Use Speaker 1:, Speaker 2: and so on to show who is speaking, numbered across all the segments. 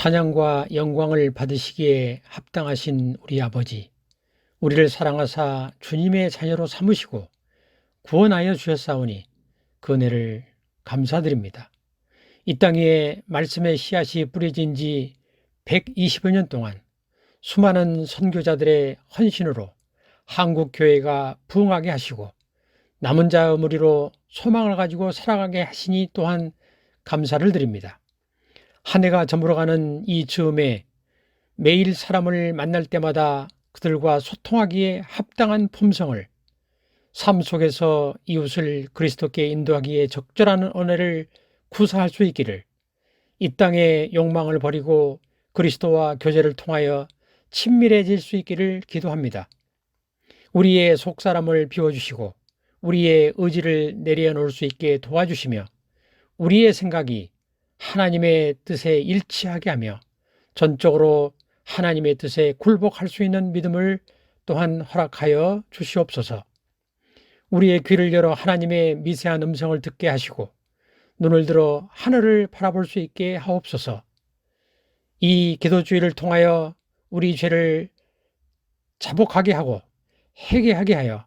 Speaker 1: 찬양과 영광을 받으시기에 합당하신 우리 아버지, 우리를 사랑하사 주님의 자녀로 삼으시고 구원하여 주셨사오니 그 은혜를 감사드립니다. 이 땅에 말씀의 씨앗이 뿌려진 지 120여 년 동안 수많은 선교자들의 헌신으로 한국 교회가 부흥하게 하시고 남은 자 무리로 소망을 가지고 살아가게 하시니 또한 감사를 드립니다. 한 해가 저물어가는 이 즈음에 매일 사람을 만날 때마다 그들과 소통하기에 합당한 품성을, 삶 속에서 이웃을 그리스도께 인도하기에 적절한 은혜를 구사할 수 있기를, 이 땅의 욕망을 버리고 그리스도와 교제를 통하여 친밀해질 수 있기를 기도합니다. 우리의 속사람을 비워주시고 우리의 의지를 내려놓을 수 있게 도와주시며 우리의 생각이 하나님의 뜻에 일치하게 하며 전적으로 하나님의 뜻에 굴복할 수 있는 믿음을 또한 허락하여 주시옵소서. 우리의 귀를 열어 하나님의 미세한 음성을 듣게 하시고 눈을 들어 하늘을 바라볼 수 있게 하옵소서. 이 기도주의를 통하여 우리 죄를 자복하게 하고 회개하게 하여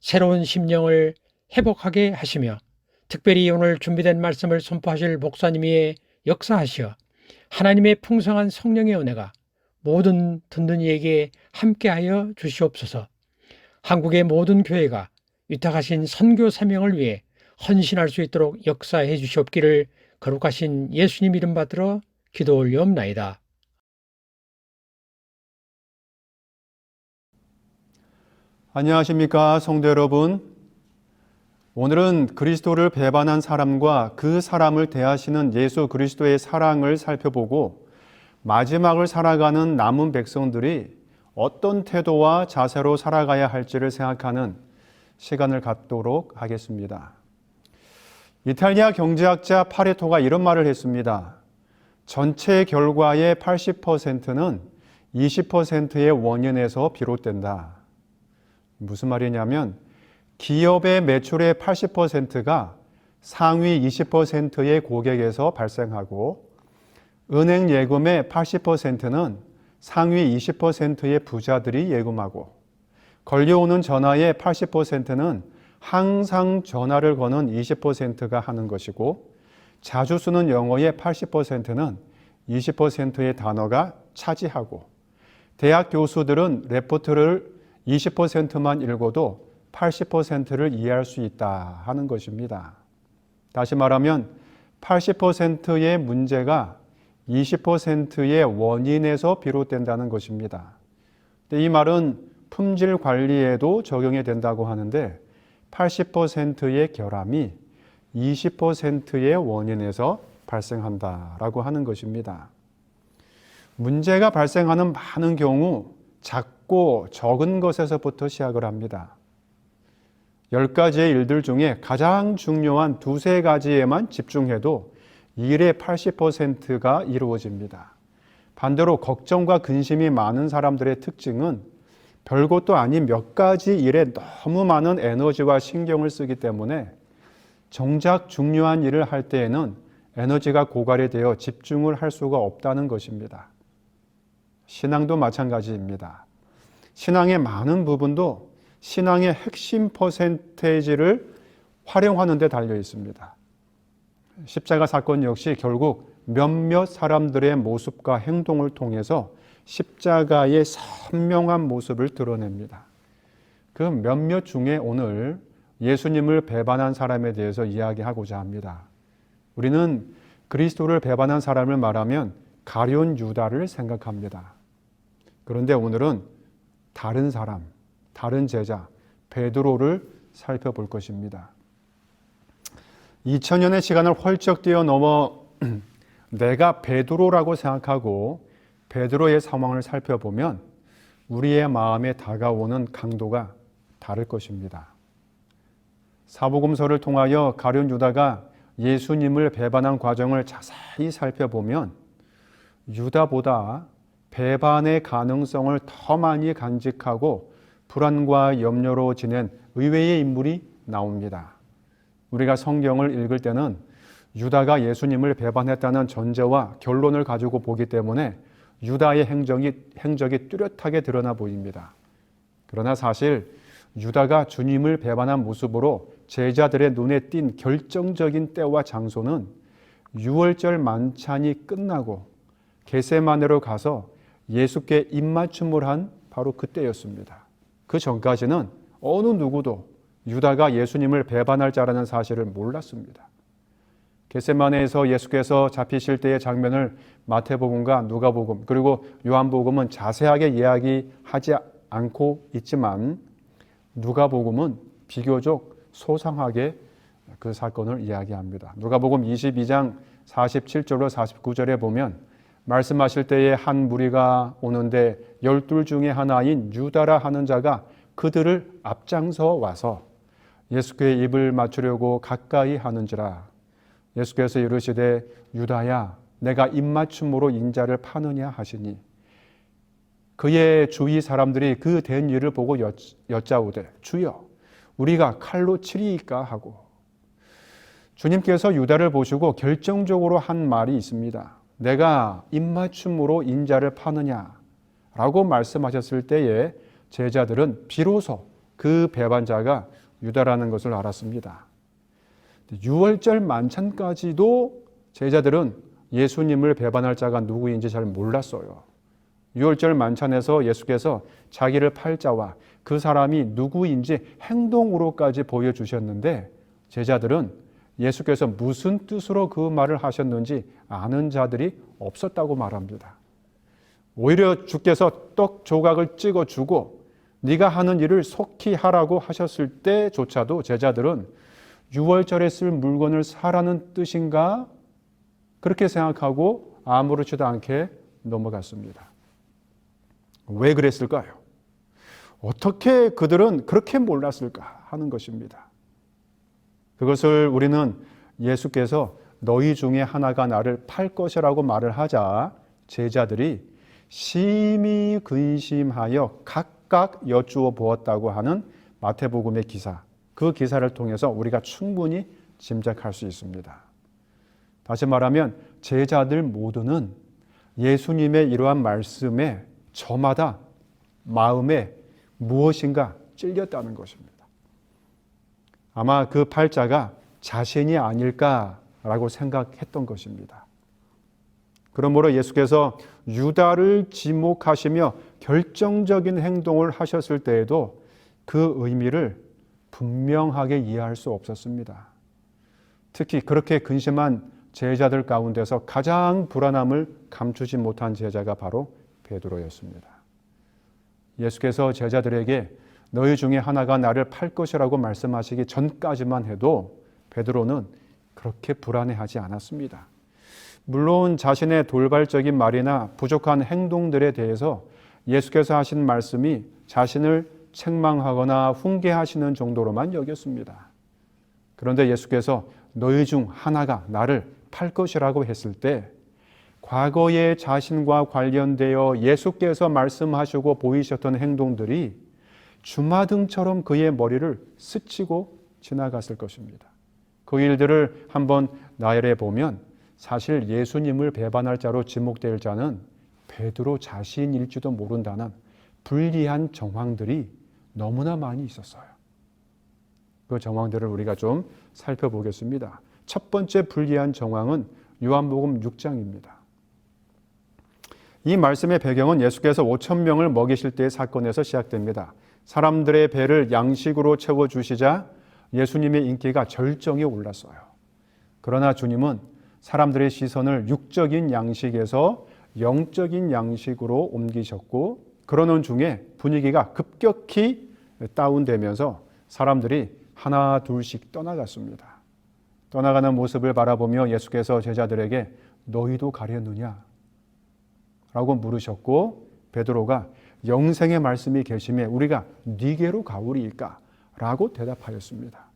Speaker 1: 새로운 심령을 회복하게 하시며 특별히 오늘 준비된 말씀을 선포하실 목사님이 역사하시어 하나님의 풍성한 성령의 은혜가 모든 듣는 이에게 함께하여 주시옵소서. 한국의 모든 교회가 위탁하신 선교 사명을 위해 헌신할 수 있도록 역사해 주시옵기를 거룩하신 예수님 이름 받들어 기도 올리옵나이다.
Speaker 2: 안녕하십니까 성도 여러분. 오늘은 그리스도를 배반한 사람과 그 사람을 대하시는 예수 그리스도의 사랑을 살펴보고 마지막을 살아가는 남은 백성들이 어떤 태도와 자세로 살아가야 할지를 생각하는 시간을 갖도록 하겠습니다. 이탈리아 경제학자 파레토가 이런 말을 했습니다. 전체 결과의 80%는 20%의 원인에서 비롯된다. 무슨 말이냐면 기업의 매출의 80%가 상위 20%의 고객에서 발생하고 은행 예금의 80%는 상위 20%의 부자들이 예금하고 걸려오는 전화의 80%는 항상 전화를 거는 20%가 하는 것이고 자주 쓰는 영어의 80%는 20%의 단어가 차지하고 대학 교수들은 레포트를 20%만 읽어도 80%를 이해할 수 있다 하는 것입니다. 다시 말하면 80%의 문제가 20%의 원인에서 비롯된다는 것입니다. 이 말은 품질 관리에도 적용이 된다고 하는데 80%의 결함이 20%의 원인에서 발생한다라고 하는 것입니다. 문제가 발생하는 많은 경우 작고 적은 것에서부터 시작을 합니다. 10가지의 일들 중에 가장 중요한 두세 가지에만 집중해도 일의 80%가 이루어집니다. 반대로 걱정과 근심이 많은 사람들의 특징은 별것도 아닌 몇 가지 일에 너무 많은 에너지와 신경을 쓰기 때문에 정작 중요한 일을 할 때에는 에너지가 고갈이 되어 집중을 할 수가 없다는 것입니다. 신앙도 마찬가지입니다. 신앙의 많은 부분도 신앙의 핵심 퍼센테이지를 활용하는 데 달려 있습니다. 십자가 사건 역시 결국 몇몇 사람들의 모습과 행동을 통해서 십자가의 선명한 모습을 드러냅니다. 그 몇몇 중에 오늘 예수님을 배반한 사람에 대해서 이야기하고자 합니다. 우리는 그리스도를 배반한 사람을 말하면 가룟 유다를 생각합니다. 그런데 오늘은 다른 사람, 다른 제자 베드로를 살펴볼 것입니다. 2000년의 시간을 훌쩍 뛰어넘어 내가 베드로라고 생각하고 베드로의 상황을 살펴보면 우리의 마음에 다가오는 강도가 다를 것입니다. 사복음서를 통하여 가룟 유다가 예수님을 배반한 과정을 자세히 살펴보면 유다보다 배반의 가능성을 더 많이 간직하고 불안과 염려로 지낸 의외의 인물이 나옵니다. 우리가 성경을 읽을 때는 유다가 예수님을 배반했다는 전제와 결론을 가지고 보기 때문에 유다의 행적이 뚜렷하게 드러나 보입니다. 그러나 사실 유다가 주님을 배반한 모습으로 제자들의 눈에 띈 결정적인 때와 장소는 유월절 만찬이 끝나고 겟세마네로 가서 예수께 입맞춤을 한 바로 그때였습니다. 그 전까지는 어느 누구도 유다가 예수님을 배반할 자라는 사실을 몰랐습니다. 겟세마네에서 예수께서 잡히실 때의 장면을 마태복음과 누가복음 그리고 요한복음은 자세하게 이야기하지 않고 있지만 누가복음은 비교적 소상하게 그 사건을 이야기합니다. 누가복음 22장 47절로 49절에 보면 말씀하실 때에 한 무리가 오는데 12 중에 하나인 유다라 하는 자가 그들을 앞장서 와서 예수께 입을 맞추려고 가까이 하는지라. 예수께서 이르시되 유다야 내가 입맞춤으로 인자를 파느냐 하시니 그의 주위 사람들이 그 된 일을 보고 여짜오되 주여 우리가 칼로 치리이까 하고 주님께서 유다를 보시고 결정적으로 한 말이 있습니다. 내가 입맞춤으로 인자를 파느냐 라고 말씀하셨을 때에 제자들은 비로소 그 배반자가 유다라는 것을 알았습니다. 유월절 만찬까지도 제자들은 예수님을 배반할 자가 누구인지 잘 몰랐어요. 유월절 만찬에서 예수께서 자기를 팔 자와 그 사람이 누구인지 행동으로까지 보여주셨는데 제자들은 예수께서 무슨 뜻으로 그 말을 하셨는지 아는 자들이 없었다고 말합니다. 오히려 주께서 떡 조각을 찍어주고 네가 하는 일을 속히 하라고 하셨을 때조차도 제자들은 유월절에 쓸 물건을 사라는 뜻인가? 그렇게 생각하고 아무렇지도 않게 넘어갔습니다. 왜 그랬을까요? 어떻게 그들은 그렇게 몰랐을까 하는 것입니다. 그것을 우리는 예수께서 너희 중에 하나가 나를 팔 것이라고 말을 하자 제자들이 심히 근심하여 각각 여쭈어 보았다고 하는 마태복음의 기사, 그 기사를 통해서 우리가 충분히 짐작할 수 있습니다. 다시 말하면 제자들 모두는 예수님의 이러한 말씀에 저마다 마음에 무엇인가 찔렸다는 것입니다. 아마 그 팔자가 자신이 아닐까라고 생각했던 것입니다. 그러므로 예수께서 유다를 지목하시며 결정적인 행동을 하셨을 때에도 그 의미를 분명하게 이해할 수 없었습니다. 특히 그렇게 근심한 제자들 가운데서 가장 불안함을 감추지 못한 제자가 바로 베드로였습니다. 예수께서 제자들에게 너희 중에 하나가 나를 팔 것이라고 말씀하시기 전까지만 해도 베드로는 그렇게 불안해하지 않았습니다. 물론 자신의 돌발적인 말이나 부족한 행동들에 대해서 예수께서 하신 말씀이 자신을 책망하거나 훈계하시는 정도로만 여겼습니다. 그런데 예수께서 너희 중 하나가 나를 팔 것이라고 했을 때 과거의 자신과 관련되어 예수께서 말씀하시고 보이셨던 행동들이 주마등처럼 그의 머리를 스치고 지나갔을 것입니다. 그 일들을 한번 나열해 보면 사실 예수님을 배반할 자로 지목될 자는 베드로 자신일지도 모른다는 불리한 정황들이 너무나 많이 있었어요. 그 정황들을 우리가 좀 살펴보겠습니다. 첫 번째 불리한 정황은 요한복음 6장입니다. 이 말씀의 배경은 예수께서 5,000명을 먹이실 때의 사건에서 시작됩니다. 사람들의 배를 양식으로 채워주시자 예수님의 인기가 절정에 올랐어요. 그러나 주님은 사람들의 시선을 육적인 양식에서 영적인 양식으로 옮기셨고 그러는 중에 분위기가 급격히 다운되면서 사람들이 하나 둘씩 떠나갔습니다. 떠나가는 모습을 바라보며 예수께서 제자들에게 너희도 가려느냐? 라고 물으셨고 베드로가 영생의 말씀이 계심에 우리가 네게로 가오리이까? 라고 대답하였습니다.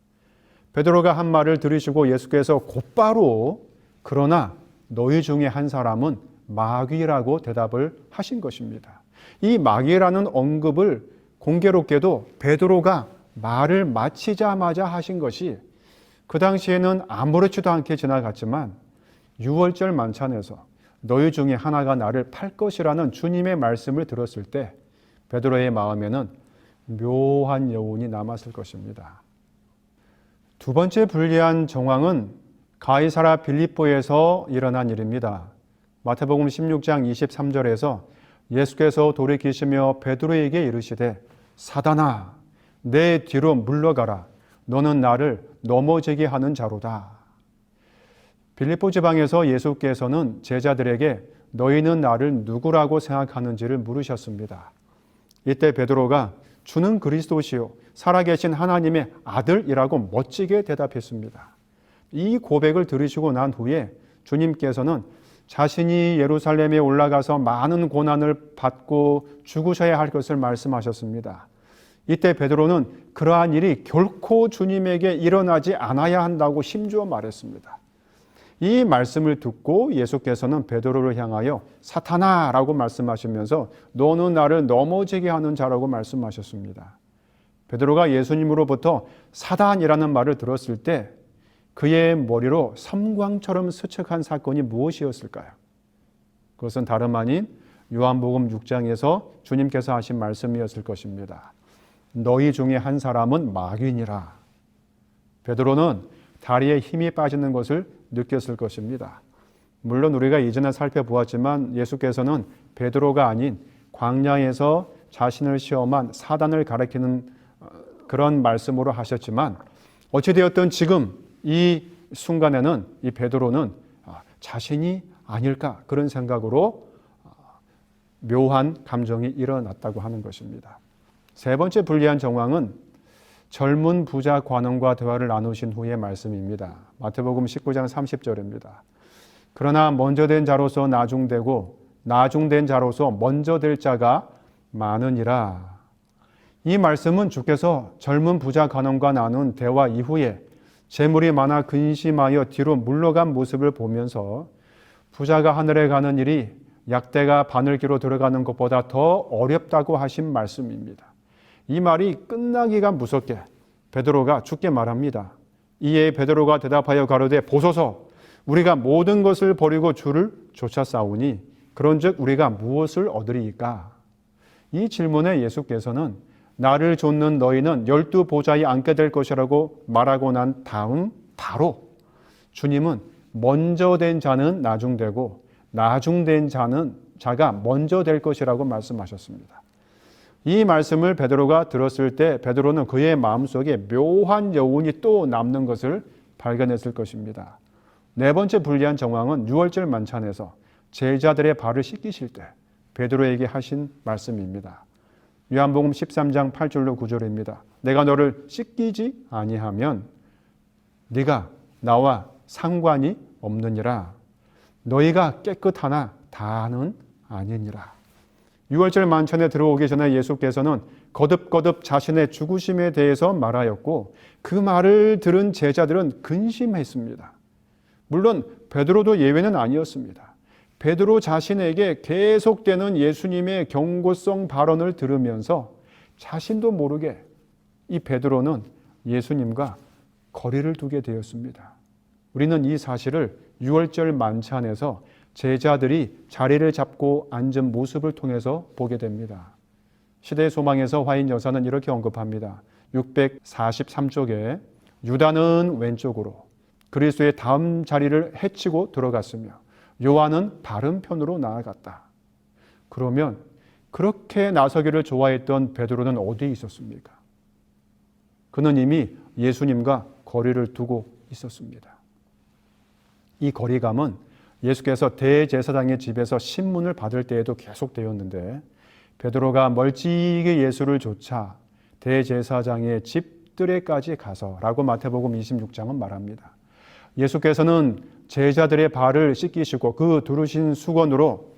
Speaker 2: 베드로가 한 말을 들으시고 예수께서 곧바로 그러나 너희 중에 한 사람은 마귀라고 대답을 하신 것입니다. 이 마귀라는 언급을 공교롭게도 베드로가 말을 마치자마자 하신 것이 그 당시에는 아무렇지도 않게 지나갔지만 6월절 만찬에서 너희 중에 하나가 나를 팔 것이라는 주님의 말씀을 들었을 때 베드로의 마음에는 묘한 여운이 남았을 것입니다. 두 번째 불리한 정황은 가이사라 빌립보에서 일어난 일입니다. 마태복음 16장 23절에서 예수께서 돌이키시며 베드로에게 이르시되 사단아 내 뒤로 물러가라 너는 나를 넘어지게 하는 자로다. 빌립보 지방에서 예수께서는 제자들에게 너희는 나를 누구라고 생각하는지를 물으셨습니다. 이때 베드로가 주는 그리스도시요 살아계신 하나님의 아들이라고 멋지게 대답했습니다. 이 고백을 들으시고 난 후에 주님께서는 자신이 예루살렘에 올라가서 많은 고난을 받고 죽으셔야 할 것을 말씀하셨습니다. 이때 베드로는 그러한 일이 결코 주님에게 일어나지 않아야 한다고 힘주어 말했습니다. 이 말씀을 듣고 예수께서는 베드로를 향하여 사탄아라고 말씀하시면서 너는 나를 넘어지게 하는 자라고 말씀하셨습니다. 베드로가 예수님으로부터 사단이라는 말을 들었을 때 그의 머리로 섬광처럼 스쳐간 사건이 무엇이었을까요? 그것은 다름 아닌 요한복음 6장에서 주님께서 하신 말씀이었을 것입니다. 너희 중에 한 사람은 마귀니라. 베드로는 다리에 힘이 빠지는 것을 느꼈을 것입니다. 물론 우리가 이전에 살펴보았지만 예수께서는 베드로가 아닌 광야에서 자신을 시험한 사단을 가리키는 그런 말씀으로 하셨지만 어찌되었든 지금 이 순간에는 이 베드로는 자신이 아닐까 그런 생각으로 묘한 감정이 일어났다고 하는 것입니다. 세 번째 불리한 정황은 젊은 부자 관원과 대화를 나누신 후의 말씀입니다. 마태복음 19장 30절입니다. 그러나 먼저 된 자로서 나중되고 나중된 자로서 먼저 될 자가 많으니라. 이 말씀은 주께서 젊은 부자 관원과 나눈 대화 이후에 재물이 많아 근심하여 뒤로 물러간 모습을 보면서 부자가 하늘에 가는 일이 약대가 바늘기로 들어가는 것보다 더 어렵다고 하신 말씀입니다. 이 말이 끝나기가 무섭게 베드로가 죽게 말합니다. 이에 베드로가 대답하여 가로되 보소서 우리가 모든 것을 버리고 주를 쫓아싸우니 그런즉 우리가 무엇을 얻으리이까? 이 질문에 예수께서는 나를 좇는 너희는 12보좌에 앉게 될 것이라고 말하고 난 다음 바로 주님은 먼저 된 자는 나중되고 나중된 자가 먼저 될 것이라고 말씀하셨습니다. 이 말씀을 베드로가 들었을 때 베드로는 그의 마음속에 묘한 여운이 또 남는 것을 발견했을 것입니다. 네 번째 불리한 정황은 6월절 만찬에서 제자들의 발을 씻기실 때 베드로에게 하신 말씀입니다. 요한복음 13장 8절로 9절입니다. 내가 너를 씻기지 아니하면 네가 나와 상관이 없느니라. 너희가 깨끗하나 다는 아니니라. 6월절 만찬에 들어오기 전에 예수께서는 거듭거듭 자신의 죽으심에 대해서 말하였고 그 말을 들은 제자들은 근심했습니다. 물론 베드로도 예외는 아니었습니다. 베드로 자신에게 계속되는 예수님의 경고성 발언을 들으면서 자신도 모르게 이 베드로는 예수님과 거리를 두게 되었습니다. 우리는 이 사실을 6월절 만찬에서 제자들이 자리를 잡고 앉은 모습을 통해서 보게 됩니다. 시대의 소망에서 화인 여사는 이렇게 언급합니다. 643쪽에 유다는 왼쪽으로 그리스도의 다음 자리를 헤치고 들어갔으며 요한은 바른 편으로 나아갔다. 그러면 그렇게 나서기를 좋아했던 베드로는 어디에 있었습니까? 그는 이미 예수님과 거리를 두고 있었습니다. 이 거리감은 예수께서 대제사장의 집에서 신문을 받을 때에도 계속되었는데 베드로가 멀찍이 예수를 좇아 대제사장의 집들에까지 가서라고 마태복음 26장은 말합니다. 예수께서는 제자들의 발을 씻기시고 그 두르신 수건으로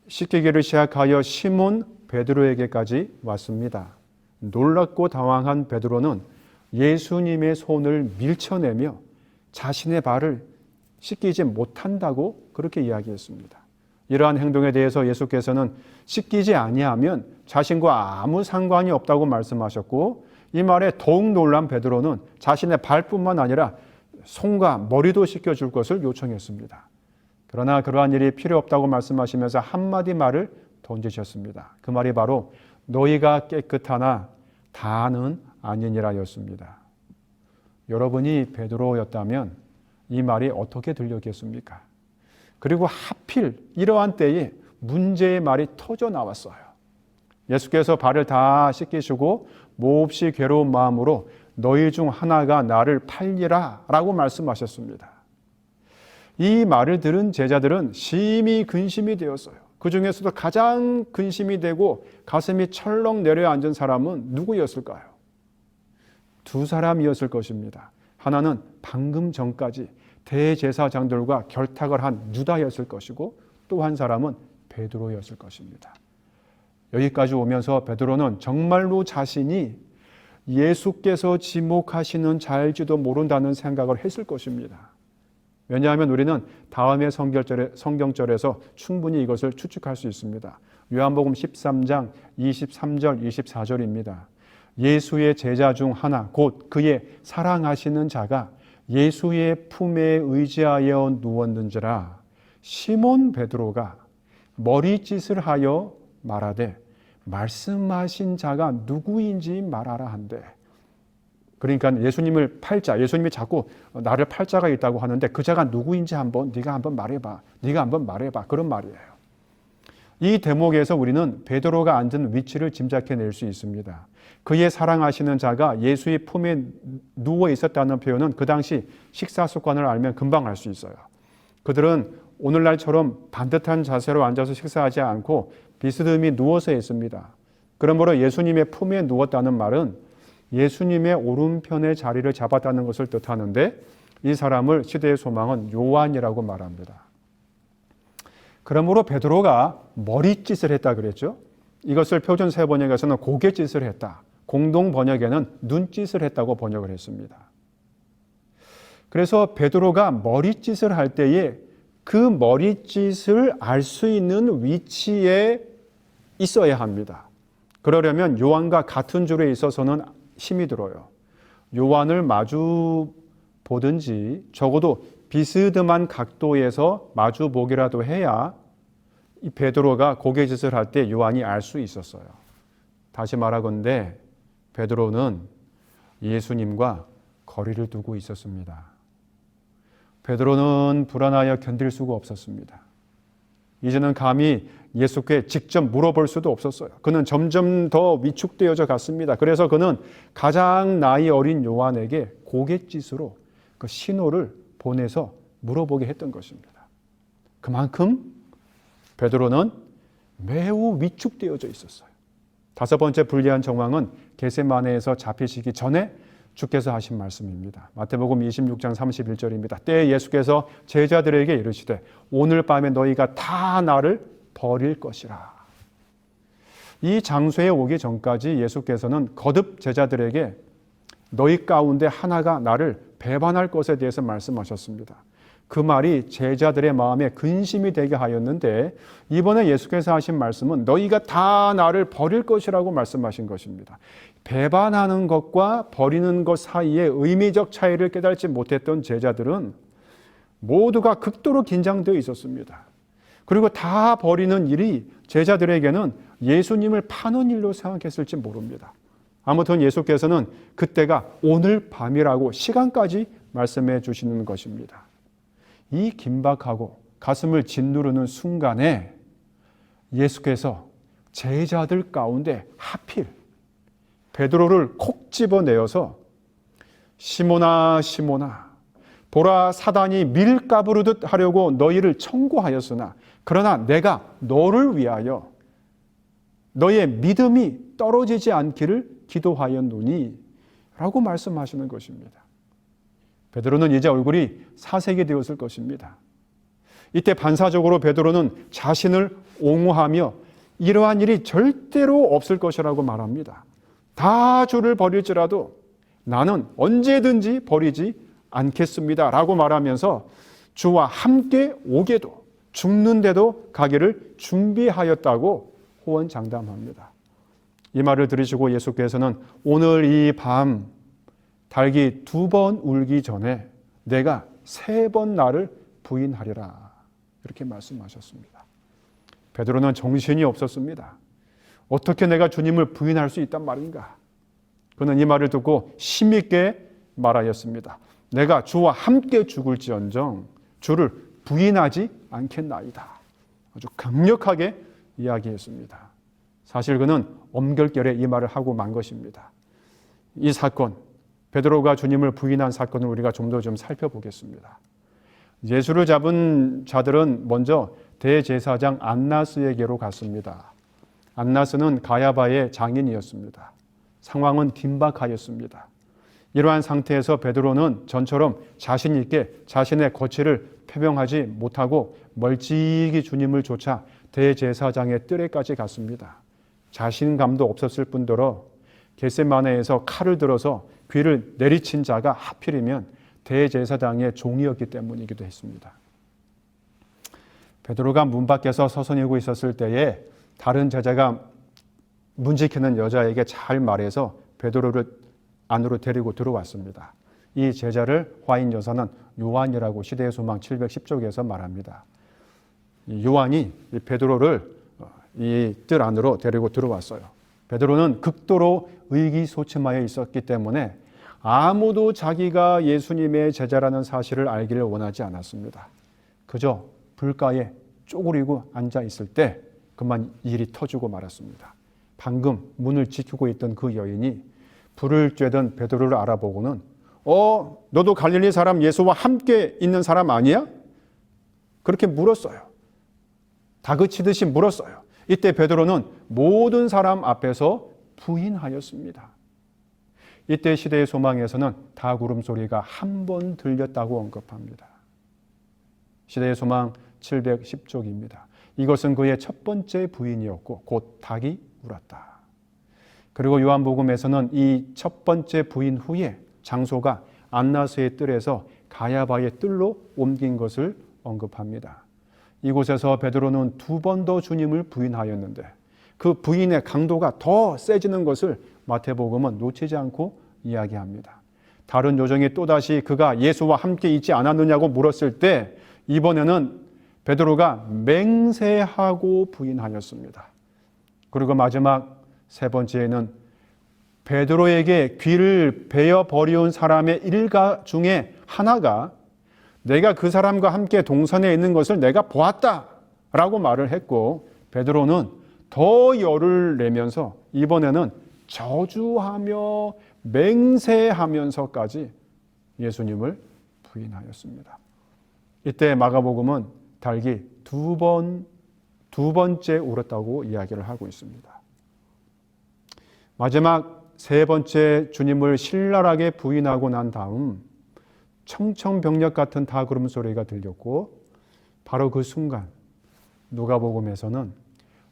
Speaker 2: 씻기기를 시작하여 시몬 베드로에게까지 왔습니다. 놀랍고 당황한 베드로는 예수님의 손을 밀쳐내며 자신의 발을 씻기지 못한다고 그렇게 이야기했습니다. 이러한 행동에 대해서 예수께서는 씻기지 아니하면 자신과 아무 상관이 없다고 말씀하셨고, 이 말에 더욱 놀란 베드로는 자신의 발뿐만 아니라 손과 머리도 씻겨줄 것을 요청했습니다. 그러나 그러한 일이 필요 없다고 말씀하시면서 한마디 말을 던지셨습니다. 그 말이 바로 너희가 깨끗하나 다는 아니니라였습니다. 여러분이 베드로였다면 이 말이 어떻게 들렸겠습니까? 그리고 하필 이러한 때에 문제의 말이 터져 나왔어요. 예수께서 발을 다 씻기시고 몹시 괴로운 마음으로 너희 중 하나가 나를 팔리라 라고 말씀하셨습니다. 이 말을 들은 제자들은 심히 근심이 되었어요. 그 중에서도 가장 근심이 되고 가슴이 철렁 내려앉은 사람은 누구였을까요? 두 사람이었을 것입니다. 하나는 방금 전까지 대제사장들과 결탁을 한 유다였을 것이고, 또 한 사람은 베드로였을 것입니다. 여기까지 오면서 베드로는 정말로 자신이 예수께서 지목하시는 자일지도 모른다는 생각을 했을 것입니다. 왜냐하면 우리는 다음의 성경절에서 충분히 이것을 추측할 수 있습니다. 요한복음 13장 23절 24절입니다. 예수의 제자 중 하나 곧 그의 사랑하시는 자가 예수의 품에 의지하여 누웠는지라 시몬 베드로가 머리짓을 하여 말하되 말씀하신 자가 누구인지 말하라 한대. 그러니까 예수님을 팔자, 예수님이 자꾸 나를 팔 자가 있다고 하는데 그 자가 누구인지 네가 한번 말해봐. 네가 한번 말해봐. 그런 말이에요. 이 대목에서 우리는 베드로가 앉은 위치를 짐작해낼 수 있습니다. 그의 사랑하시는 자가 예수의 품에 누워 있었다는 표현은 그 당시 식사 습관을 알면 금방 알 수 있어요. 그들은 오늘날처럼 반듯한 자세로 앉아서 식사하지 않고 비스듬히 누워서 했습니다. 그러므로 예수님의 품에 누웠다는 말은 예수님의 오른편의 자리를 잡았다는 것을 뜻하는데, 이 사람을 시대의 소망은 요한이라고 말합니다. 그러므로 베드로가 머리짓을 했다 그랬죠. 이것을 표준 세 번역에서는 고갯짓을 했다, 공동 번역에는 눈짓을 했다고 번역을 했습니다. 그래서 베드로가 머리짓을 할 때에 그 머리짓을 알 수 있는 위치에 있어야 합니다. 그러려면 요한과 같은 줄에 있어서는 힘이 들어요. 요한을 마주 보든지 적어도 비스듬한 각도에서 마주 보기라도 해야 이 베드로가 고갯짓을 할 때 요한이 알 수 있었어요. 다시 말하건대 베드로는 예수님과 거리를 두고 있었습니다. 베드로는 불안하여 견딜 수가 없었습니다. 이제는 감히 예수께 직접 물어볼 수도 없었어요. 그는 점점 더 위축되어져 갔습니다. 그래서 그는 가장 나이 어린 요한에게 고갯짓으로 그 신호를 보내서 물어보게 했던 것입니다. 그만큼 베드로는 매우 위축되어져 있었어요. 다섯 번째 불리한 정황은 겟세마네에서 잡히시기 전에 주께서 하신 말씀입니다. 마태복음 26장 31절입니다. 때에 예수께서 제자들에게 이르시되 오늘 밤에 너희가 다 나를 버릴 것이라. 이 장소에 오기 전까지 예수께서는 거듭 제자들에게 너희 가운데 하나가 나를 배반할 것에 대해서 말씀하셨습니다. 그 말이 제자들의 마음에 근심이 되게 하였는데, 이번에 예수께서 하신 말씀은 너희가 다 나를 버릴 것이라고 말씀하신 것입니다. 배반하는 것과 버리는 것 사이에 의미적 차이를 깨닫지 못했던 제자들은 모두가 극도로 긴장되어 있었습니다. 그리고 다 버리는 일이 제자들에게는 예수님을 파는 일로 생각했을지 모릅니다. 아무튼 예수께서는 그때가 오늘 밤이라고 시간까지 말씀해 주시는 것입니다. 이 긴박하고 가슴을 짓누르는 순간에 예수께서 제자들 가운데 하필 베드로를 콕 집어내어서 시몬아 시몬아 보라 사단이 밀가부르듯 하려고 너희를 청구하였으나 그러나 내가 너를 위하여 너의 믿음이 떨어지지 않기를 기도하였노니 라고 말씀하시는 것입니다. 베드로는 이제 얼굴이 사색이 되었을 것입니다. 이때 반사적으로 베드로는 자신을 옹호하며 이러한 일이 절대로 없을 것이라고 말합니다. 다 주를 버릴지라도 나는 언제든지 버리지 않겠습니다 라고 말하면서 주와 함께 오게도 죽는데도 가기를 준비하였다고 호언장담합니다. 이 말을 들으시고 예수께서는 오늘 이 밤 닭이 2번 울기 전에 내가 3번 나를 부인하리라 이렇게 말씀하셨습니다. 베드로는 정신이 없었습니다. 어떻게 내가 주님을 부인할 수 있단 말인가? 그는 이 말을 듣고 힘있게 말하였습니다. 내가 주와 함께 죽을지언정 주를 부인하지 않겠나이다. 아주 강력하게 이야기했습니다. 사실 그는 엄결결에 이 말을 하고 만 것입니다. 이 사건, 베드로가 주님을 부인한 사건을 우리가 좀 더 살펴보겠습니다. 예수를 잡은 자들은 먼저 대제사장 안나스에게로 갔습니다. 안나스는 가야바의 장인이었습니다. 상황은 긴박하였습니다. 이러한 상태에서 베드로는 전처럼 자신 있게 자신의 거취를 표명하지 못하고 멀찍이 주님을 쫓아 대제사장의 뜰에까지 갔습니다. 자신감도 없었을 뿐더러 겟세마네에서 칼을 들어서 귀를 내리친 자가 하필이면 대제사장의 종이었기 때문이기도 했습니다. 베드로가 문 밖에서 서성이고 있었을 때에 다른 제자가 문 지키는 여자에게 잘 말해서 베드로를 안으로 데리고 들어왔습니다. 이 제자를 화인 여사는 요한이라고 시대의 소망 710쪽에서 말합니다. 요한이 베드로를 이 뜰 안으로 데리고 들어왔어요. 베드로는 극도로 의기소침하여 있었기 때문에 아무도 자기가 예수님의 제자라는 사실을 알기를 원하지 않았습니다. 그저 불가에 쪼그리고 앉아 있을 때 그만 일이 터지고 말았습니다. 방금 문을 지키고 있던 그 여인이 불을 쬐던 베드로를 알아보고는 너도 갈릴리 사람 예수와 함께 있는 사람 아니야? 그렇게 물었어요. 다그치듯이 물었어요. 이때 베드로는 모든 사람 앞에서 부인하였습니다. 이때 시대의 소망에서는 닭 울음소리가 한 번 들렸다고 언급합니다. 시대의 소망 710쪽입니다. 이것은 그의 첫 번째 부인이었고 곧 닭이 울었다. 그리고 요한복음에서는 이 첫 번째 부인 후에 장소가 안나스의 뜰에서 가야바의 뜰로 옮긴 것을 언급합니다. 이곳에서 베드로는 2번 더 주님을 부인하였는데 그 부인의 강도가 더 세지는 것을 마태복음은 놓치지 않고 이야기합니다. 다른 요정이 또다시 그가 예수와 함께 있지 않았느냐고 물었을 때 이번에는 베드로가 맹세하고 부인하였습니다. 그리고 마지막 3번째에는 베드로에게 귀를 베어 버려온 사람의 일가 중에 하나가 내가 그 사람과 함께 동산에 있는 것을 내가 보았다 라고 말을 했고 베드로는 더 열을 내면서 이번에는 저주하며 맹세하면서까지 예수님을 부인하였습니다. 이때 마가복음은 닭이 두 번째 울었다고 이야기를 하고 있습니다. 마지막 3번째 주님을 신랄하게 부인하고 난 다음 청청병력 같은 닭 울음소리가 들렸고 바로 그 순간 누가복음에서는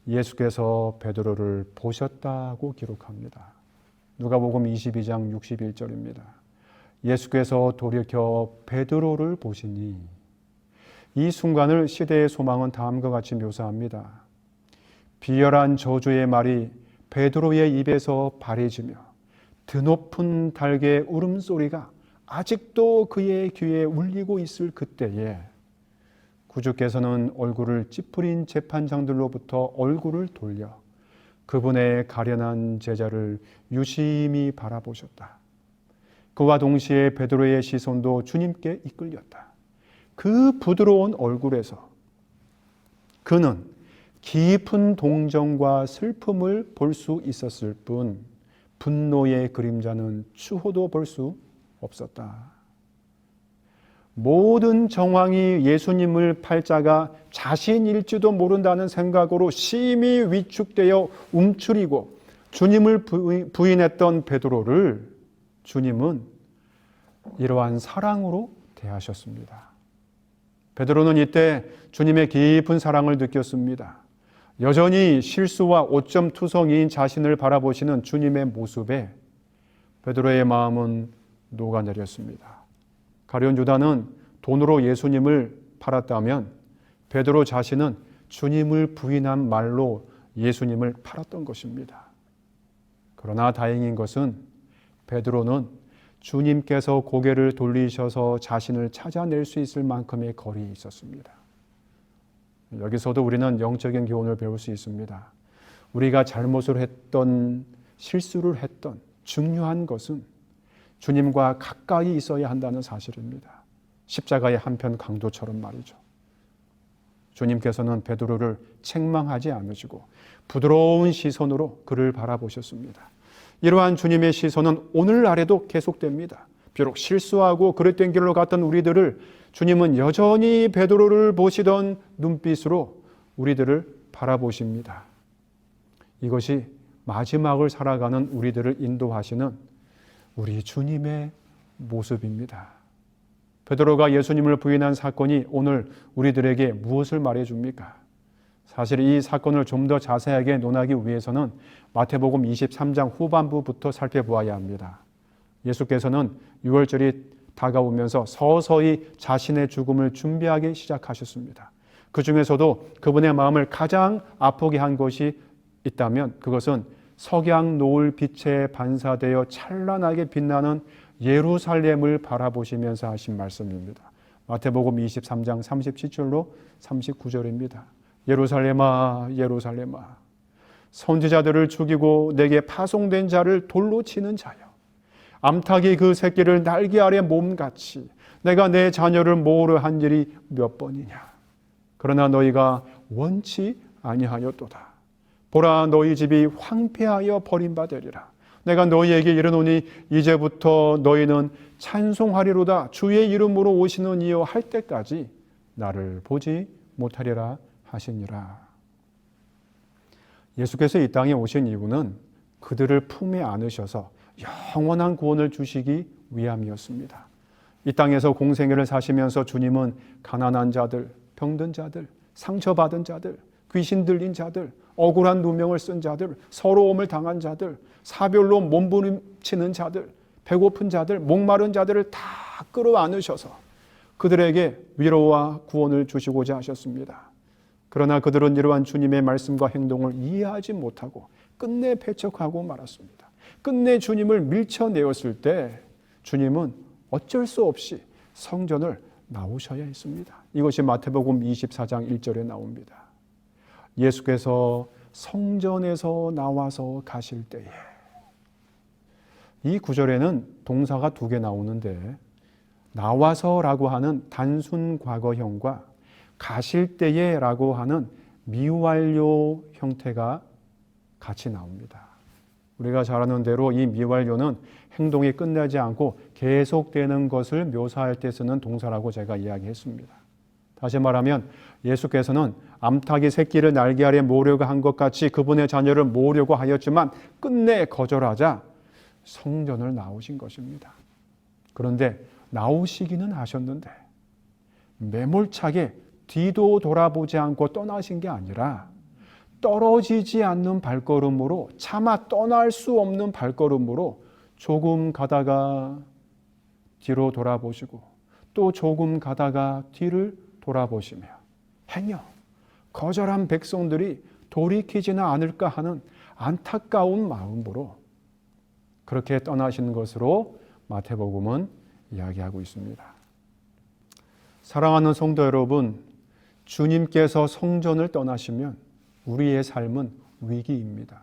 Speaker 2: 예수께서 베드로를 보셨다고 기록합니다. 누가복음 22장 61절입니다. 예수께서 돌이켜 베드로를 보시니 이 순간을 시대의 소망은 다음과 같이 묘사합니다. 비열한 저주의 말이 베드로의 입에서 발해지며 드높은 닭의 울음소리가 아직도 그의 귀에 울리고 있을 그때에 구주께서는 얼굴을 찌푸린 재판장들로부터 얼굴을 돌려 그분의 가련한 제자를 유심히 바라보셨다. 그와 동시에 베드로의 시선도 주님께 이끌렸다. 그 부드러운 얼굴에서 그는 깊은 동정과 슬픔을 볼 수 있었을 뿐 분노의 그림자는 추호도 볼 수 없었다. 모든 정황이 예수님을 팔자가 자신일지도 모른다는 생각으로 심히 위축되어 움츠리고 주님을 부인했던 베드로를 주님은 이러한 사랑으로 대하셨습니다. 베드로는 이때 주님의 깊은 사랑을 느꼈습니다. 여전히 실수와 오점투성이인 자신을 바라보시는 주님의 모습에 베드로의 마음은 녹아내렸습니다. 가룟 유다는 돈으로 예수님을 팔았다면 베드로 자신은 주님을 부인한 말로 예수님을 팔았던 것입니다. 그러나 다행인 것은 베드로는 주님께서 고개를 돌리셔서 자신을 찾아낼 수 있을 만큼의 거리에 있었습니다. 여기서도 우리는 영적인 교훈을 배울 수 있습니다. 우리가 잘못을 했던, 실수를 했던 중요한 것은 주님과 가까이 있어야 한다는 사실입니다. 십자가의 한편 강도처럼 말이죠. 주님께서는 베드로를 책망하지 않으시고 부드러운 시선으로 그를 바라보셨습니다. 이러한 주님의 시선은 오늘날에도 계속됩니다. 비록 실수하고 그릇된 길로 갔던 우리들을 주님은 여전히 베드로를 보시던 눈빛으로 우리들을 바라보십니다. 이것이 마지막을 살아가는 우리들을 인도하시는 우리 주님의 모습입니다. 베드로가 예수님을 부인한 사건이 오늘 우리들에게 무엇을 말해줍니까? 사실 이 사건을 좀 더 자세하게 논하기 위해서는 마태복음 23장 후반부부터 살펴보아야 합니다. 예수께서는 유월절이 다가오면서 서서히 자신의 죽음을 준비하기 시작하셨습니다. 그 중에서도 그분의 마음을 가장 아프게 한 것이 있다면 그것은 석양 노을 빛에 반사되어 찬란하게 빛나는 예루살렘을 바라보시면서 하신 말씀입니다. 마태복음 23장 37절로 39절입니다. 예루살렘아 예루살렘아 선지자들을 죽이고 내게 파송된 자를 돌로 치는 자여 암탉이 그 새끼를 날개 아래 몸같이 내가 내 자녀를 모으려 한 일이 몇 번이냐. 그러나 너희가 원치 아니하였도다. 보라 너희 집이 황폐하여 버림받으리라. 내가 너희에게 이르노니 이제부터 너희는 찬송하리로다. 주의 이름으로 오시는 이여 할 때까지 나를 보지 못하리라 하시니라. 예수께서 이 땅에 오신 이유는 그들을 품에 안으셔서 영원한 구원을 주시기 위함이었습니다. 이 땅에서 공생애를 사시면서 주님은 가난한 자들, 병든 자들, 상처받은 자들, 귀신 들린 자들, 억울한 누명을 쓴 자들, 서러움을 당한 자들, 사별로 몸부림치는 자들, 배고픈 자들, 목마른 자들을 다 끌어안으셔서 그들에게 위로와 구원을 주시고자 하셨습니다. 그러나 그들은 이러한 주님의 말씀과 행동을 이해하지 못하고 끝내 배척하고 말았습니다. 끝내 주님을 밀쳐내었을 때 주님은 어쩔 수 없이 성전을 나오셔야 했습니다. 이것이 마태복음 24장 1절에 나옵니다. 예수께서 성전에서 나와서 가실 때에, 이 구절에는 동사가 2개 나오는데 나와서라고 하는 단순 과거형과 가실 때에 라고 하는 미완료 형태가 같이 나옵니다. 우리가 잘 아는 대로 이 미완료는 행동이 끝나지 않고 계속되는 것을 묘사할 때 쓰는 동사라고 제가 이야기했습니다. 다시 말하면 예수께서는 암탉이 새끼를 날개 아래 모으려고 한 것 같이 그분의 자녀를 모으려고 하였지만 끝내 거절하자 성전을 나오신 것입니다. 그런데 나오시기는 하셨는데 매몰차게 뒤도 돌아보지 않고 떠나신 게 아니라 떨어지지 않는 발걸음으로, 차마 떠날 수 없는 발걸음으로 조금 가다가 뒤로 돌아보시고 또 조금 가다가 뒤를 돌아보시며 행여 거절한 백성들이 돌이키지는 않을까 하는 안타까운 마음으로 그렇게 떠나신 것으로 마태복음은 이야기하고 있습니다. 사랑하는 성도 여러분, 주님께서 성전을 떠나시면 우리의 삶은 위기입니다.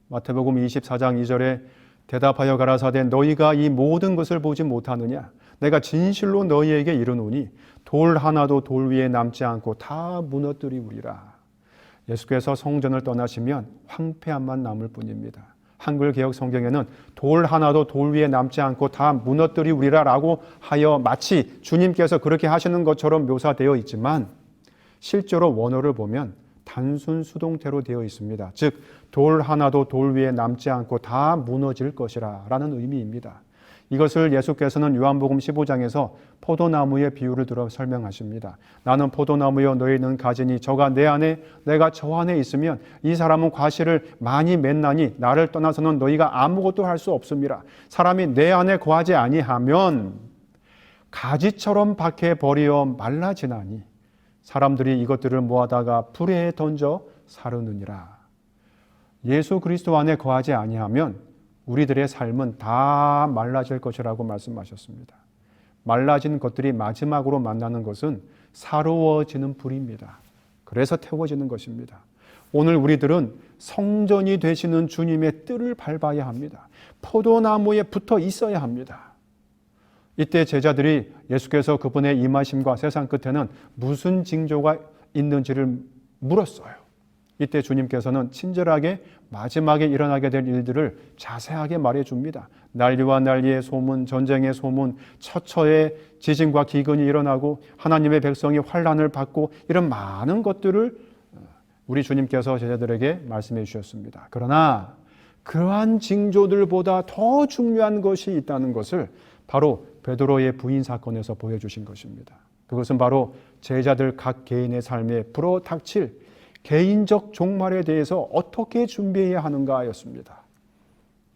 Speaker 2: 마태복음 24장 2절에 대답하여 가라사대 너희가 이 모든 것을 보지 못하느냐? 내가 진실로 너희에게 이르노니 돌 하나도 돌 위에 남지 않고 다 무너뜨리우리라. 예수께서 성전을 떠나시면 황폐함만 남을 뿐입니다. 한글 개역 성경에는 돌 하나도 돌 위에 남지 않고 다 무너뜨리우리라 라고 하여 마치 주님께서 그렇게 하시는 것처럼 묘사되어 있지만 실제로 원어를 보면 단순 수동태로 되어 있습니다. 즉 돌 하나도 돌 위에 남지 않고 다 무너질 것이라 라는 의미입니다. 이것을 예수께서는 요한복음 15장에서 포도나무의 비유를 들어 설명하십니다. 나는 포도나무여 너희는 가지니 저가 내 안에 내가 저 안에 있으면 이 사람은 과실을 많이 맺나니 나를 떠나서는 너희가 아무것도 할 수 없음이라. 사람이 내 안에 거하지 아니하면 가지처럼 밖에 버리어 말라지나니 사람들이 이것들을 모아다가 불에 던져 사르느니라. 예수 그리스도 안에 거하지 아니하면 우리들의 삶은 다 말라질 것이라고 말씀하셨습니다. 말라진 것들이 마지막으로 만나는 것은 사로워지는 불입니다. 그래서 태워지는 것입니다. 오늘 우리들은 성전이 되시는 주님의 뜰을 밟아야 합니다. 포도나무에 붙어 있어야 합니다. 이때 제자들이 예수께서 그분의 임하심과 세상 끝에는 무슨 징조가 있는지를 물었어요. 이때 주님께서는 친절하게 마지막에 일어나게 될 일들을 자세하게 말해줍니다. 난리와 난리의 소문, 전쟁의 소문, 처처에 지진과 기근이 일어나고 하나님의 백성이 환난을 받고 이런 많은 것들을 우리 주님께서 제자들에게 말씀해 주셨습니다. 그러나 그러한 징조들보다 더 중요한 것이 있다는 것을 바로 베드로의 부인 사건에서 보여주신 것입니다. 그것은 바로 제자들 각 개인의 삶에 불어닥칠 개인적 종말에 대해서 어떻게 준비해야 하는가였습니다.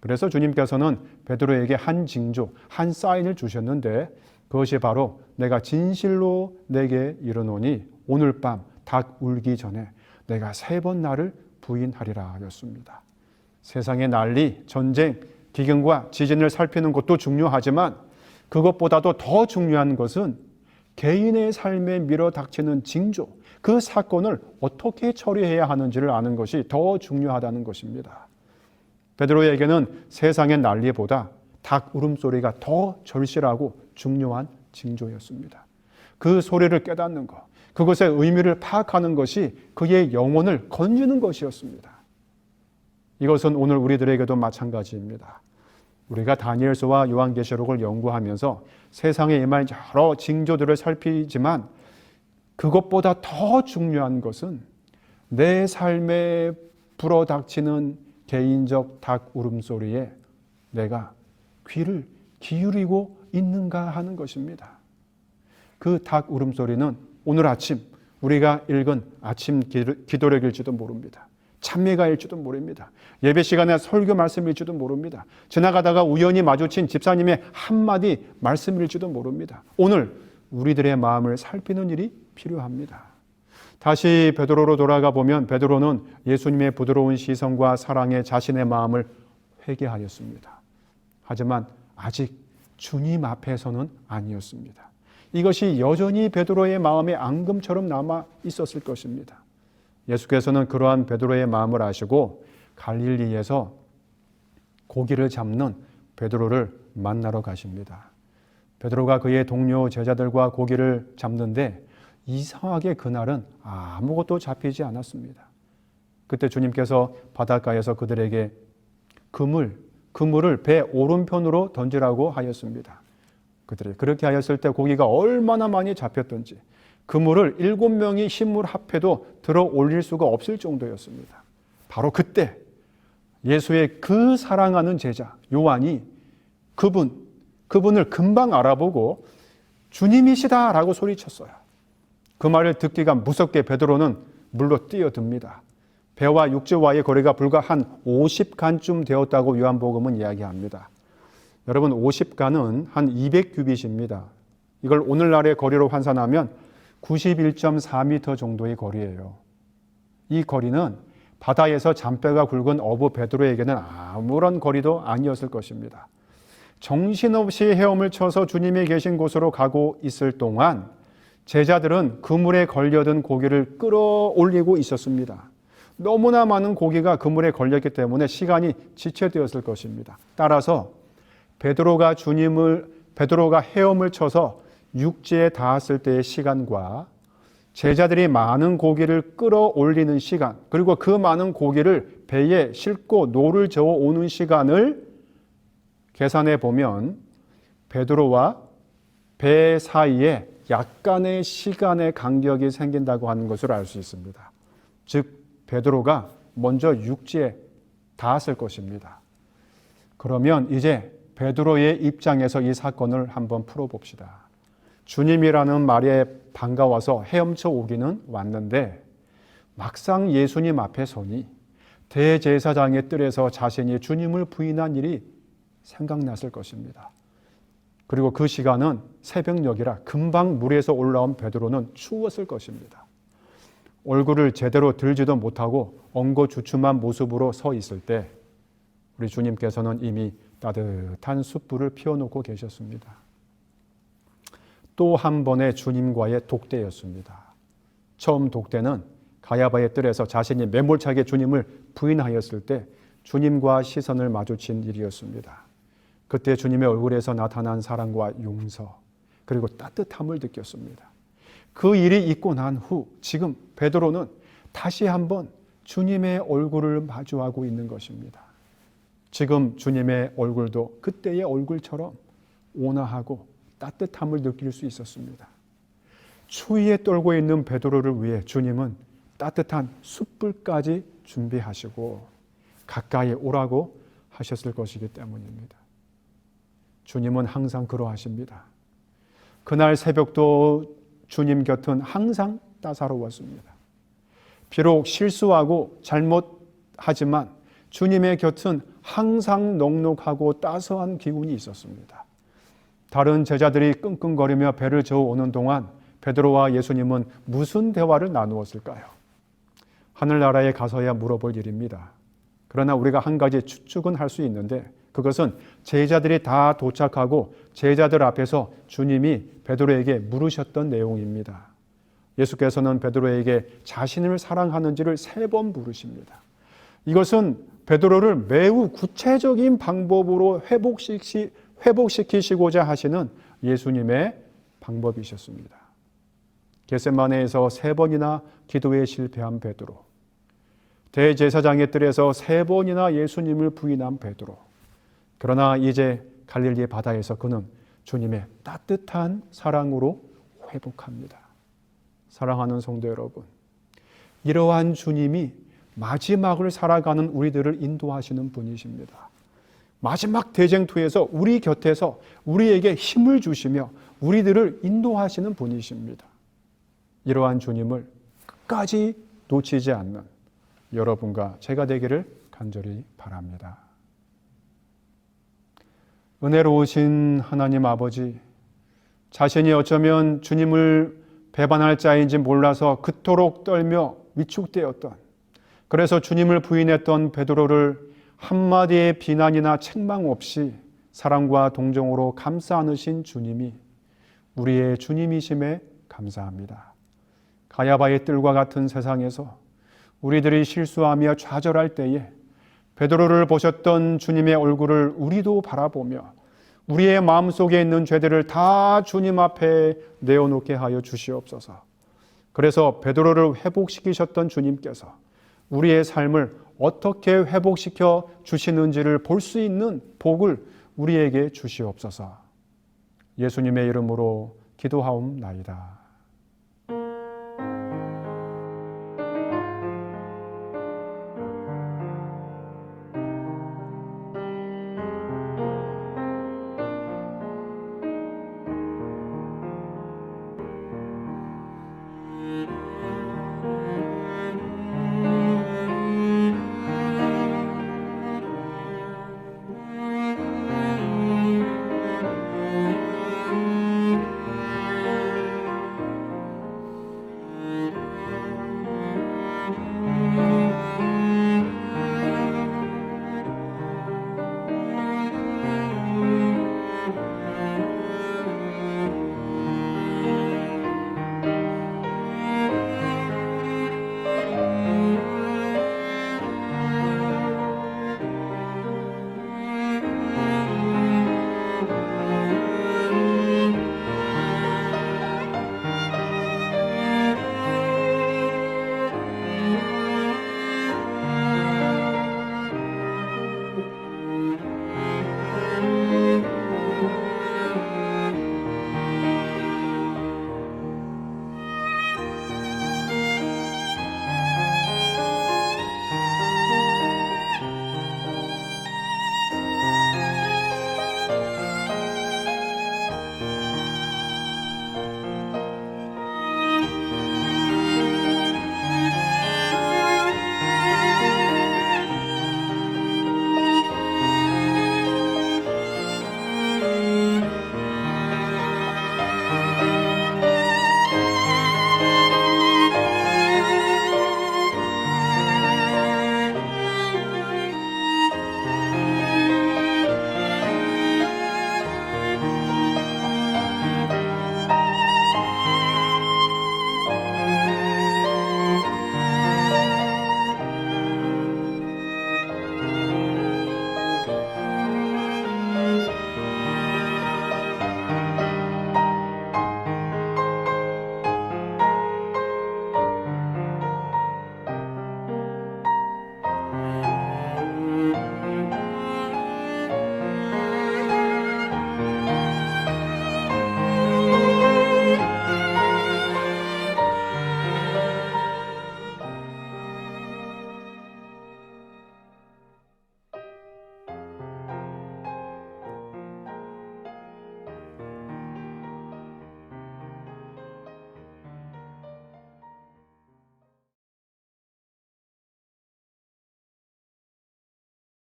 Speaker 2: 그래서 주님께서는 베드로에게 한 징조, 한 사인을 주셨는데 그것이 바로 내가 진실로 내게 이르노니 오늘 밤 닭 울기 전에 내가 3번 나를 부인하리라 였습니다. 세상의 난리, 전쟁, 기근과 지진을 살피는 것도 중요하지만 그것보다도 더 중요한 것은 개인의 삶에 밀어닥치는 징조, 그 사건을 어떻게 처리해야 하는지를 아는 것이 더 중요하다는 것입니다. 베드로에게는 세상의 난리보다 닭 울음소리가 더 절실하고 중요한 징조였습니다. 그 소리를 깨닫는 것, 그것의 의미를 파악하는 것이 그의 영혼을 건지는 것이었습니다. 이것은 오늘 우리들에게도 마찬가지입니다. 우리가 다니엘서와 요한계시록을 연구하면서 세상에 임할 여러 징조들을 살피지만 그것보다 더 중요한 것은 내 삶에 불어닥치는 개인적 닭 울음소리에 내가 귀를 기울이고 있는가 하는 것입니다. 그 닭 울음소리는 오늘 아침 우리가 읽은 아침 기도력일지도 모릅니다. 찬미가일지도 모릅니다. 예배 시간에 설교 말씀일지도 모릅니다. 지나가다가 우연히 마주친 집사님의 한마디 말씀일지도 모릅니다. 오늘 우리들의 마음을 살피는 일이 필요합니다. 다시 베드로로 돌아가 보면 베드로는 예수님의 부드러운 시선과 사랑에 자신의 마음을 회개하였습니다. 하지만 아직 주님 앞에서는 아니었습니다. 이것이 여전히 베드로의 마음에 앙금처럼 남아 있었을 것입니다. 예수께서는 그러한 베드로의 마음을 아시고 갈릴리에서 고기를 잡는 베드로를 만나러 가십니다. 베드로가 그의 동료 제자들과 고기를 잡는데 이상하게 그날은 아무것도 잡히지 않았습니다. 그때 주님께서 바닷가에서 그들에게 그물을 배 오른편으로 던지라고 하였습니다. 그들이 그렇게 하였을 때 고기가 얼마나 많이 잡혔던지 그물을 7명이 힘을 합해도 들어 올릴 수가 없을 정도였습니다. 바로 그때 예수의 그 사랑하는 제자 요한이 그분을 금방 알아보고 주님이시다라고 소리쳤어요. 그 말을 듣기가 무섭게 베드로는 물로 뛰어듭니다. 배와 육지와의 거리가 불과 한 50간쯤 되었다고 요한복음은 이야기합니다. 여러분 50간은 한 200규빗입니다. 이걸 오늘날의 거리로 환산하면 91.4m 정도의 거리예요. 이 거리는 바다에서 잔뼈가 굵은 어부 베드로에게는 아무런 거리도 아니었을 것입니다. 정신없이 헤엄을 쳐서 주님이 계신 곳으로 가고 있을 동안 제자들은 그물에 걸려든 고기를 끌어올리고 있었습니다. 너무나 많은 고기가 그물에 걸렸기 때문에 시간이 지체되었을 것입니다. 따라서 베드로가 헤엄을 쳐서 육지에 닿았을 때의 시간과 제자들이 많은 고기를 끌어올리는 시간, 그리고 그 많은 고기를 배에 싣고 노를 저어 오는 시간을 계산해 보면 베드로와 배 사이에 약간의 시간의 간격이 생긴다고 하는 것을 알 수 있습니다. 즉 베드로가 먼저 육지에 닿았을 것입니다. 그러면 이제 베드로의 입장에서 이 사건을 한번 풀어봅시다. 주님이라는 말에 반가워서 헤엄쳐 오기는 왔는데 막상 예수님 앞에 서니 대제사장의 뜰에서 자신이 주님을 부인한 일이 생각났을 것입니다. 그리고 그 시간은 새벽녘이라 금방 물에서 올라온 베드로는 추웠을 것입니다. 얼굴을 제대로 들지도 못하고 엉거주춤한 모습으로 서 있을 때 우리 주님께서는 이미 따뜻한 숯불을 피워놓고 계셨습니다. 또 한 번의 주님과의 독대였습니다. 처음 독대는 가야바의 뜰에서 자신이 매몰차게 주님을 부인하였을 때 주님과 시선을 마주친 일이었습니다. 그때 주님의 얼굴에서 나타난 사랑과 용서 그리고 따뜻함을 느꼈습니다. 그 일이 있고 난 후 지금 베드로는 다시 한번 주님의 얼굴을 마주하고 있는 것입니다. 지금 주님의 얼굴도 그때의 얼굴처럼 온화하고 따뜻함을 느낄 수 있었습니다. 추위에 떨고 있는 베드로를 위해 주님은 따뜻한 숯불까지 준비하시고 가까이 오라고 하셨을 것이기 때문입니다. 주님은 항상 그러하십니다. 그날 새벽도 주님 곁은 항상 따사로웠습니다. 비록 실수하고 잘못하지만 주님의 곁은 항상 넉넉하고 따스한 기운이 있었습니다. 다른 제자들이 끙끙거리며 배를 저어오는 동안 베드로와 예수님은 무슨 대화를 나누었을까요? 하늘나라에 가서야 물어볼 일입니다. 그러나 우리가 한 가지 추측은 할 수 있는데 그것은 제자들이 다 도착하고 제자들 앞에서 주님이 베드로에게 물으셨던 내용입니다. 예수께서는 베드로에게 자신을 사랑하는지를 3번 물으십니다. 이것은 베드로를 매우 구체적인 방법으로 회복시키시고자 하시는 예수님의 방법이셨습니다. 겟세마네에서 3번이나 기도에 실패한 베드로, 대제사장의 뜰에서 3번이나 예수님을 부인한 베드로, 그러나 이제 갈릴리 바다에서 그는 주님의 따뜻한 사랑으로 회복합니다. 사랑하는 성도 여러분, 이러한 주님이 마지막을 살아가는 우리들을 인도하시는 분이십니다. 마지막 대쟁투에서 우리 곁에서 우리에게 힘을 주시며 우리들을 인도하시는 분이십니다. 이러한 주님을 끝까지 놓치지 않는 여러분과 제가 되기를 간절히 바랍니다. 은혜로우신 하나님 아버지, 자신이 어쩌면 주님을 배반할 자인지 몰라서 그토록 떨며 위축되었던, 그래서 주님을 부인했던 베드로를 한마디의 비난이나 책망 없이 사랑과 동정으로 감싸 안으신 주님이 우리의 주님이심에 감사합니다. 가야바의 뜰과 같은 세상에서 우리들이 실수하며 좌절할 때에 베드로를 보셨던 주님의 얼굴을 우리도 바라보며 우리의 마음속에 있는 죄들을 다 주님 앞에 내어놓게 하여 주시옵소서. 그래서 베드로를 회복시키셨던 주님께서 우리의 삶을 어떻게 회복시켜 주시는지를 볼 수 있는 복을 우리에게 주시옵소서. 예수님의 이름으로 기도하옵나이다.